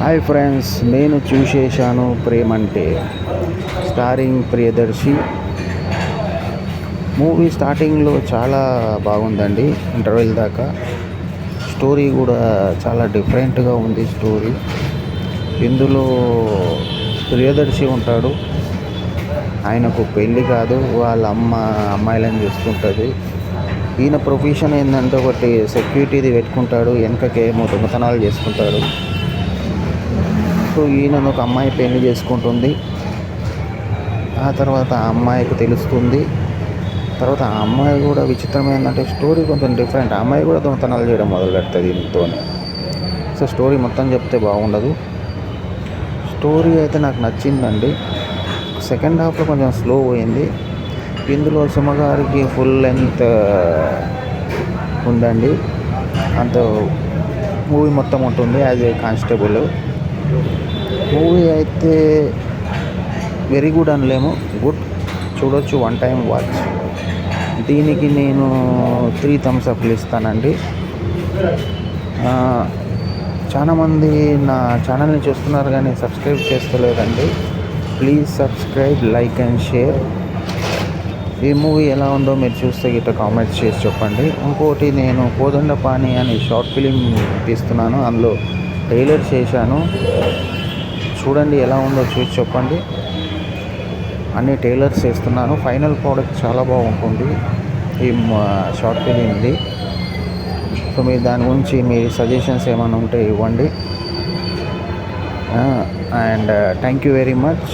Hi friends, నేను చూసేశాను ప్రేమంటే starring Priyadarshi. Movie స్టార్టింగ్లో చాలా బాగుందండి. ఇంటర్వెల్ దాకా స్టోరీ కూడా చాలా డిఫరెంట్గా ఉంది. స్టోరీ ఇందులో ప్రియదర్శి ఉంటాడు. ఆయనకు పెళ్ళి కాదు, వాళ్ళ అమ్మాయిలను చూస్తుంటుంది. ఈయన ప్రొఫెషన్ ఏంటంటే ఒకటి సెక్యూరిటీది పెట్టుకుంటాడు, వెనకకేమో దొంగతనాలు చేసుకుంటాడు. సో ఈయనను ఒక అమ్మాయి పెళ్లి చేసుకుంటుంది. ఆ తర్వాత ఆ అమ్మాయికి తెలుస్తుంది. తర్వాత ఆ అమ్మాయి కూడా విచిత్రం ఏంటంటే స్టోరీ కొంచెం డిఫరెంట్. ఆ అమ్మాయి కూడా దొంగతనాలు చేయడం మొదలు పెడుతుంది దీంతో. సో స్టోరీ మొత్తం చెప్తే బాగుండదు. స్టోరీ అయితే నాకు నచ్చిందండి. సెకండ్ హాఫ్లో కొంచెం స్లో పోయింది. ఇందులో సుమగారికి ఫుల్ లెంత్ ఉందండి. అంత మూవీ మొత్తం ఉంటుంది యాజ్ ఏ కానిస్టేబుల్. మూవీ అయితే వెరీ గుడ్ అనలేము, గుడ్, చూడొచ్చు, వన్ టైం వాచ్. దీనికి నేను 3 thumbs up ఇస్తానండి. చాలామంది నా ఛానల్ని చూస్తున్నారు కానీ సబ్స్క్రైబ్ చేస్తలేదండి. Please subscribe, like and share. ఈ మూవీ ఎలా ఉందో మీరు చూస్తే గిట్ట కామెంట్స్ చేసి చెప్పండి. ఇంకోటి, నేను కోదండపాణి అని షార్ట్ ఫిలిం తీస్తున్నాను. అందులో ట్రైలర్ చేశాను. చూడండి, ఎలా ఉందో చూసి చెప్పండి. అన్ని ట్రైలర్స్ చేస్తున్నాను. ఫైనల్ ప్రోడక్ట్ చాలా బాగుంటుంది ఈ షార్ట్ ఫిలింది. సో మీరు దాని గురించి మీ సజెషన్స్ ఏమైనా ఉంటే ఇవ్వండి. And thank you very much.